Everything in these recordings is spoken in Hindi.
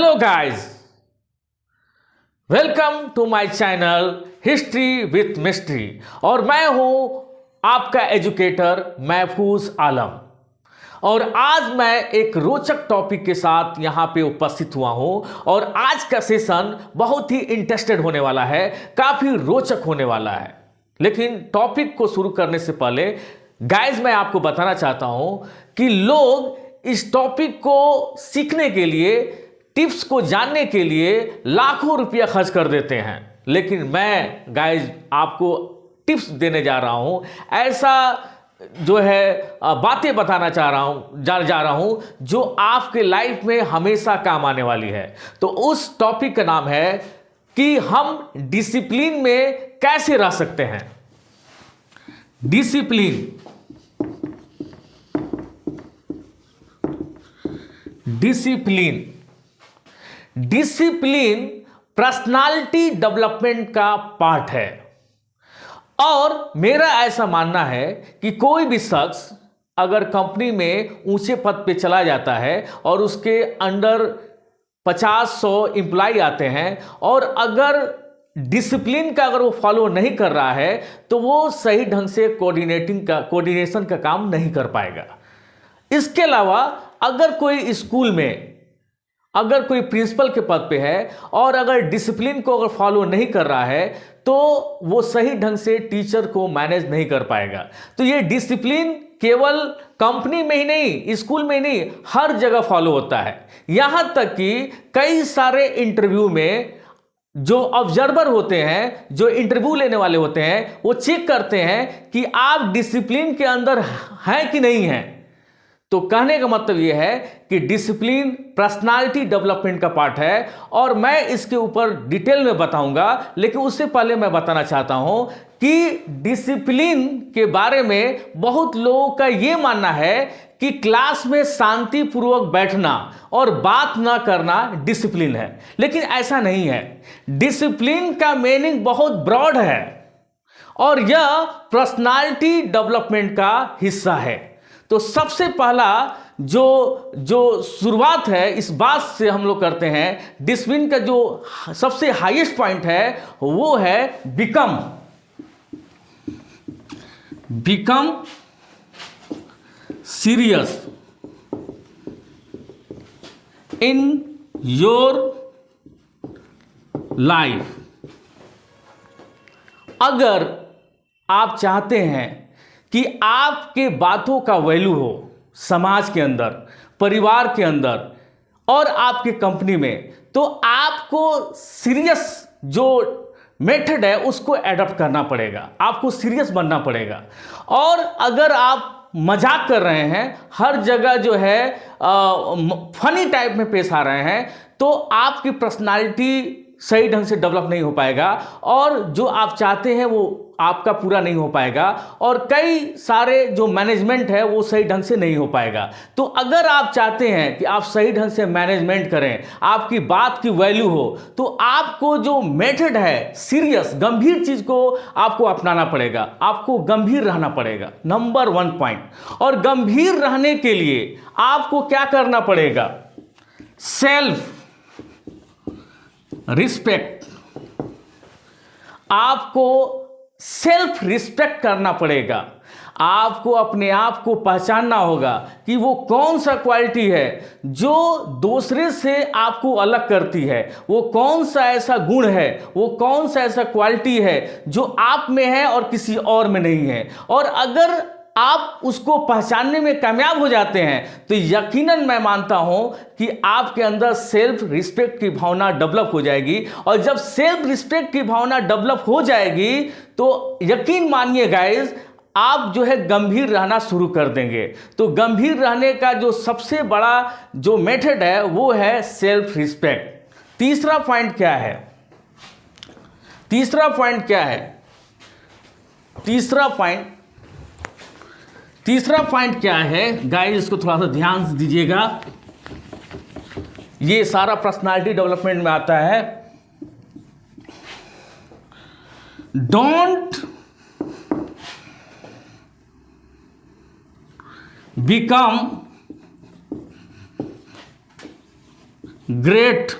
Hello guys, welcome to my channel history with mystery और मैं हूं आपका एजुकेटर महफूज आलम। और आज मैं एक रोचक टॉपिक के साथ यहां पे उपस्थित हुआ हूं और आज का सेशन बहुत ही इंटरेस्टेड होने वाला है, काफी रोचक होने वाला है। लेकिन टॉपिक को शुरू करने से पहले गाइस मैं आपको बताना चाहता हूं कि लोग इस टॉपिक को सीखने के लिए, टिप्स को जानने के लिए लाखों रुपया खर्च कर देते हैं। लेकिन मैं गाइस आपको टिप्स देने जा रहा हूं, ऐसा जो है बातें बताना चाह रहा हूं, जा रहा हूं जो आपके लाइफ में हमेशा काम आने वाली है। तो उस टॉपिक का नाम है कि हम डिसिप्लिन में कैसे रह सकते हैं। डिसिप्लिन डिसिप्लिन पर्सनालिटी डेवलपमेंट का पार्ट है। और मेरा ऐसा मानना है कि कोई भी शख्स अगर कंपनी में ऊंचे पद पे चला जाता है और उसके अंडर 50-100 एम्प्लॉय आते हैं और अगर डिसिप्लिन का अगर वो फॉलो नहीं कर रहा है तो वो सही ढंग से कोऑर्डिनेशन का काम नहीं कर पाएगा। इसके अलावा अगर कोई स्कूल में अगर कोई प्रिंसिपल के पद पे है और अगर डिसिप्लिन को अगर फॉलो नहीं कर रहा है तो वो सही ढंग से टीचर को मैनेज नहीं कर पाएगा। तो ये डिसिप्लिन केवल कंपनी में ही नहीं, स्कूल में ही नहीं, हर जगह फॉलो होता है। यहां तक कि कई सारे इंटरव्यू में जो ऑब्जर्वर होते हैं, जो इंटरव्यू लेने वाले होते हैं, वो चेक करते हैं कि आप डिसिप्लिन के अंदर हैं कि नहीं हैं। तो कहने का मतलब यह है कि डिसिप्लिन पर्सनालिटी डेवलपमेंट का पार्ट है और मैं इसके ऊपर डिटेल में बताऊंगा। लेकिन उससे पहले मैं बताना चाहता हूं कि डिसिप्लिन के बारे में बहुत लोगों का यह मानना है कि क्लास में शांतिपूर्वक बैठना और बात ना करना डिसिप्लिन है। लेकिन ऐसा नहीं है। डिसिप्लिन का मीनिंग बहुत ब्रॉड है और यह पर्सनालिटी डेवलपमेंट का हिस्सा है। तो सबसे पहला जो शुरुआत है इस बात से हम लोग करते हैं, डिसिप्लिन का जो सबसे हाईएस्ट पॉइंट है वो है become serious in your life. अगर आप चाहते हैं कि आपके बातों का वैल्यू हो समाज के अंदर, परिवार के अंदर और आपकी कंपनी में, तो आपको सीरियस जो मेथड है उसको एडॉप्ट करना पड़ेगा, आपको सीरियस बनना पड़ेगा। और अगर आप मजाक कर रहे हैं, हर जगह जो है फनी टाइप में पेश आ रहे हैं, तो आपकी पर्सनालिटी सही ढंग से डेवलप नहीं हो पाएगा और जो आप चाहते हैं वो आपका पूरा नहीं हो पाएगा और कई सारे जो मैनेजमेंट है वो सही ढंग से नहीं हो पाएगा। तो अगर आप चाहते हैं कि आप सही ढंग से मैनेजमेंट करें, आपकी बात की वैल्यू हो, तो आपको जो मेथड है सीरियस, गंभीर चीज को आपको अपनाना पड़ेगा, आपको गंभीर रहना पड़ेगा। Number 1 point. और गंभीर रहने के लिए आपको क्या करना पड़ेगा? Self respect. आपको सेल्फ रिस्पेक्ट करना पड़ेगा। आपको अपने आप को पहचानना होगा कि वो कौन सा क्वालिटी है जो दूसरे से आपको अलग करती है, वो कौन सा ऐसा गुण है, वो कौन सा ऐसा क्वालिटी है जो आप में है और किसी और में नहीं है। और अगर आप उसको पहचानने में कामयाब हो जाते हैं तो यकीनन मैं मानता हूं कि आपके अंदर सेल्फ रिस्पेक्ट की भावना डेवलप हो जाएगी। और जब सेल्फ रिस्पेक्ट की भावना डेवलप हो जाएगी तो यकीन मानिए गाइस, आप जो है गंभीर रहना शुरू कर देंगे। तो गंभीर रहने का जो सबसे बड़ा जो मेथड है वो है सेल्फ रिस्पेक्ट। तीसरा पॉइंट क्या है? तीसरा पॉइंट क्या है गाइस, इसको थोड़ा सा ध्यान से दीजिएगा। ये सारा पर्सनालिटी डेवलपमेंट में आता है। Don't become great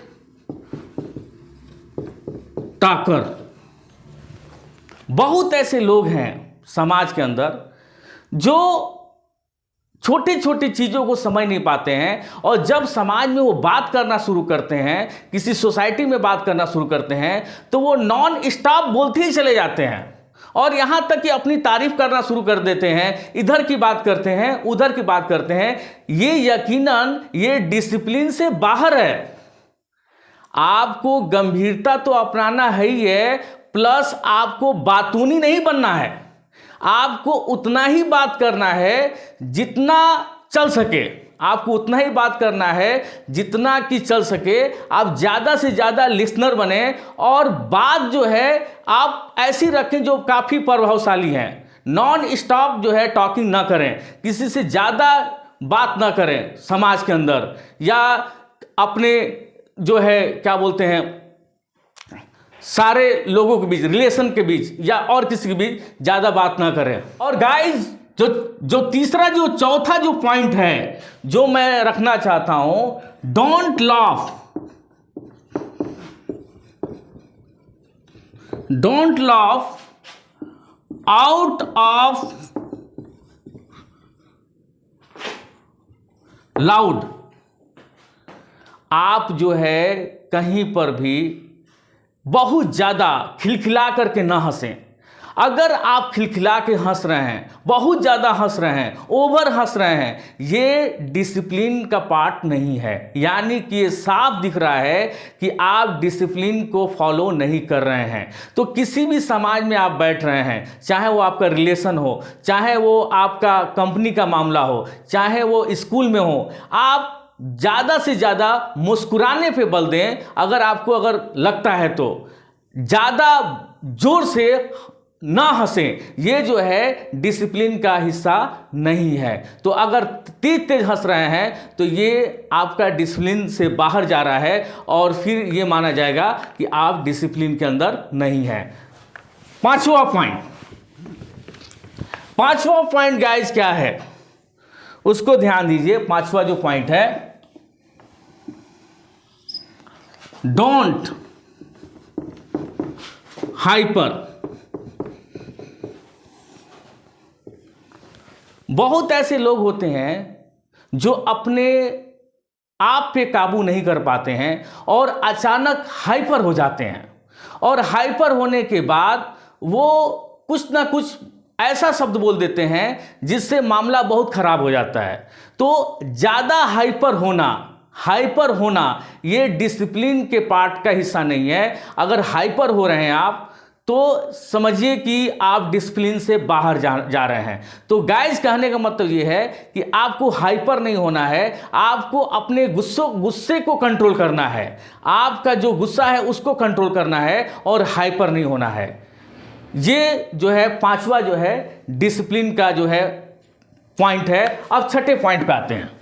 talker. बहुत ऐसे लोग हैं समाज के अंदर जो छोटी छोटी चीज़ों को समझ नहीं पाते हैं, और जब समाज में वो बात करना शुरू करते हैं, किसी सोसाइटी में बात करना शुरू करते हैं, तो वो नॉन स्टॉप बोलते ही चले जाते हैं, और यहाँ तक कि अपनी तारीफ करना शुरू कर देते हैं, इधर की बात करते हैं, उधर की बात करते हैं। ये यकीनन ये डिसिप्लिन से बाहर है। आपको गंभीरता तो अपनाना है ही है, प्लस आपको बातूनी नहीं बनना है। आपको उतना ही बात करना है जितना चल सके, आपको उतना ही बात करना है जितना कि चल सके। आप ज़्यादा से ज़्यादा लिसनर बने, और बात जो है आप ऐसी रखें जो काफ़ी प्रभावशाली हैं। नॉन स्टॉप जो है टॉकिंग ना करें, किसी से ज़्यादा बात ना करें समाज के अंदर, या अपने जो है क्या बोलते हैं सारे लोगों के बीच, रिलेशन के बीच, या और किसी के बीच ज़्यादा बात ना करें। और गाइस जो तीसरा जो चौथा जो पॉइंट है जो मैं रखना चाहता हूं, don't laugh out of loud. आप जो है कहीं पर भी बहुत ज़्यादा खिलखिला करके ना हंसें। अगर आप खिलखिला के हंस रहे हैं, बहुत ज़्यादा हंस रहे हैं, ओवर हंस रहे हैं, ये डिसिप्लिन का पार्ट नहीं है। यानी कि ये साफ दिख रहा है कि आप डिसिप्लिन को फॉलो नहीं कर रहे हैं। तो किसी भी समाज में आप बैठ रहे हैं, चाहे वो आपका रिलेशन हो, चाहे वो आपका कंपनी का मामला हो, चाहे वो स्कूल में हो, आप ज़्यादा से ज़्यादा मुस्कुराने पे बल दें। अगर लगता है तो ज़्यादा जोर से ना हंसें। ये जो है डिसिप्लिन का हिस्सा नहीं है। तो अगर तेज तेज हंस रहे हैं तो ये आपका डिसिप्लिन से बाहर जा रहा है, और फिर ये माना जाएगा कि आप डिसिप्लिन के अंदर नहीं हैं। पांचवा पॉइंट गाइस क्या है, उसको ध्यान दीजिए। पांचवा जो पॉइंट है, डोंट हाइपर। बहुत ऐसे लोग होते हैं जो अपने आप पे काबू नहीं कर पाते हैं और अचानक हाइपर हो जाते हैं, और हाइपर होने के बाद वो कुछ ना कुछ ऐसा शब्द बोल देते हैं जिससे मामला बहुत खराब हो जाता है। तो ज़्यादा हाइपर होना ये डिसिप्लिन के पार्ट का हिस्सा नहीं है। अगर हाइपर हो रहे हैं आप तो समझिए कि आप डिसिप्लिन से बाहर जा रहे हैं। तो गाइस कहने का मतलब ये है कि आपको हाइपर नहीं होना है, आपको अपने गुस्से को कंट्रोल करना है। आपका जो गुस्सा है उसको कंट्रोल करना है और हाइपर नहीं होना है। ये जो है पांचवा जो है डिसिप्लिन का जो है पॉइंट है। अब छठे पॉइंट पे आते हैं।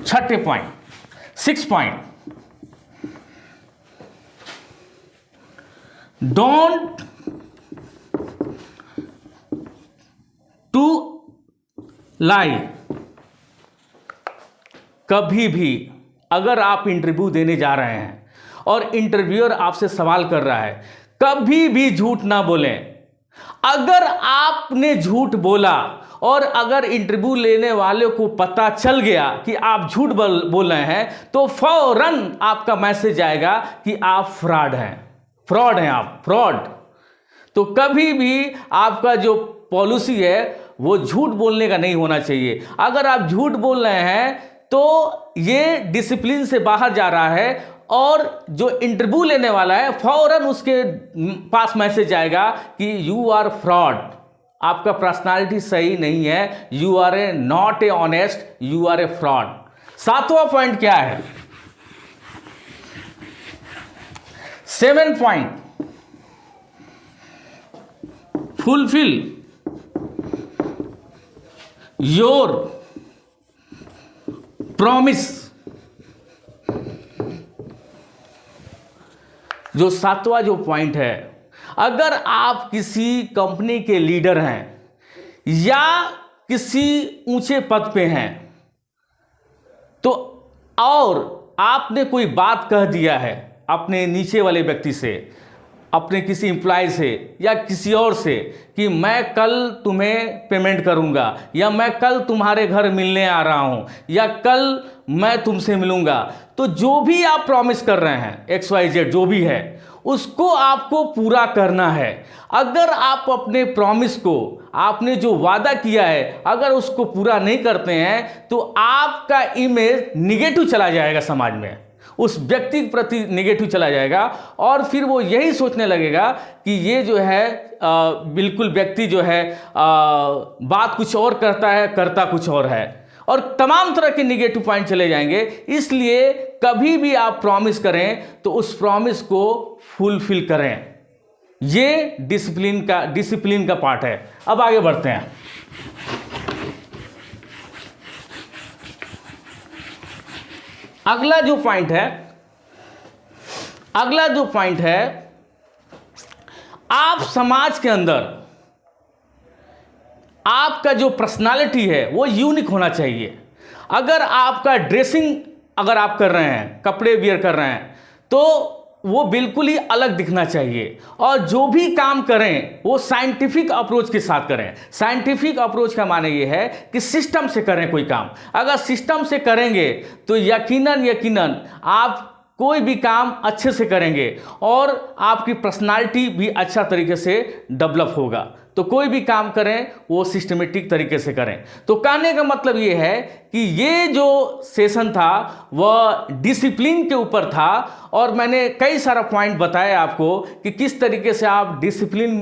छठे point, 6 point, don't to lie. कभी भी अगर आप इंटरव्यू देने जा रहे हैं और इंटरव्यूअर आपसे सवाल कर रहा है, कभी भी झूठ ना बोलें। अगर आपने झूठ बोला और अगर इंटरव्यू लेने वाले को पता चल गया कि आप झूठ बोल रहे हैं तो फौरन आपका मैसेज आएगा कि आप फ्रॉड हैं, आप फ्रॉड। तो कभी भी आपका जो पॉलिसी है वो झूठ बोलने का नहीं होना चाहिए। अगर आप झूठ बोल रहे हैं तो ये डिसिप्लिन से बाहर जा रहा है, और जो इंटरव्यू लेने वाला है फौरन उसके पास मैसेज आएगा कि यू आर फ्रॉड, आपका पर्सनालिटी सही नहीं है, you are a not a honest, you are a fraud. सातवां पॉइंट क्या है? 7 पॉइंट, फुलफिल योर प्रॉमिस। जो सातवां जो पॉइंट है, अगर आप किसी कंपनी के लीडर हैं या किसी ऊंचे पद पे हैं तो और आपने कोई बात कह दिया है अपने नीचे वाले व्यक्ति से, अपने किसी एम्प्लॉय से या किसी और से कि मैं कल तुम्हें पेमेंट करूंगा, या मैं कल तुम्हारे घर मिलने आ रहा हूं, या कल मैं तुमसे मिलूंगा, तो जो भी आप प्रॉमिस कर रहे हैं XYZ जो भी है उसको आपको पूरा करना है। अगर आप अपने प्रॉमिस को, आपने जो वादा किया है, अगर उसको पूरा नहीं करते हैं तो आपका इमेज निगेटिव चला जाएगा, समाज में उस व्यक्ति के प्रति निगेटिव चला जाएगा, और फिर वो यही सोचने लगेगा कि ये जो है बिल्कुल व्यक्ति जो है बात कुछ और करता है, करता कुछ और है, और तमाम तरह के निगेटिव पॉइंट चले जाएंगे। इसलिए कभी भी आप प्रॉमिस करें तो उस प्रॉमिस को फुलफिल करें। ये डिसिप्लिन का पार्ट है। अब आगे बढ़ते हैं। अगला जो पॉइंट है, आप समाज के अंदर आपका जो पर्सनालिटी है वो यूनिक होना चाहिए। अगर आपका ड्रेसिंग अगर आप कर रहे हैं, कपड़े वियर कर रहे हैं, तो वो बिल्कुल ही अलग दिखना चाहिए, और जो भी काम करें वो साइंटिफिक अप्रोच के साथ करें। साइंटिफिक अप्रोच का माने ये है कि सिस्टम से करें कोई काम। अगर सिस्टम से करेंगे तो यकीनन आप कोई भी काम अच्छे से करेंगे और आपकी पर्सनालिटी भी अच्छा तरीके से डेवलप होगा। तो कोई भी काम करें वो सिस्टमेटिक तरीके से करें। तो कहने का मतलब ये है कि ये जो सेशन था वह डिसिप्लिन के ऊपर था, और मैंने कई सारा पॉइंट बताया आपको कि किस तरीके से आप डिसिप्लिन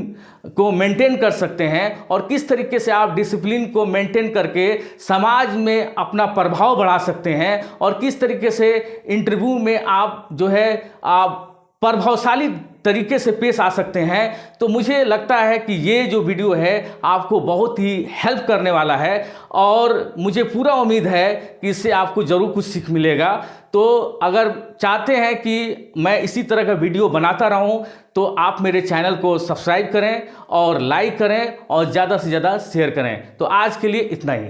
को मेंटेन कर सकते हैं, और किस तरीके से आप डिसिप्लिन को मेंटेन करके समाज में अपना प्रभाव बढ़ा सकते हैं, और किस तरीके से इंटरव्यू में आप जो है आप प्रभावशाली तरीके से पेश आ सकते हैं। तो मुझे लगता है कि ये जो वीडियो है आपको बहुत ही हेल्प करने वाला है, और मुझे पूरा उम्मीद है कि इससे आपको ज़रूर कुछ सीख मिलेगा। तो अगर चाहते हैं कि मैं इसी तरह का वीडियो बनाता रहूं तो आप मेरे चैनल को सब्सक्राइब करें और लाइक करें और ज़्यादा से ज़्यादा शेयर करें। तो आज के लिए इतना ही।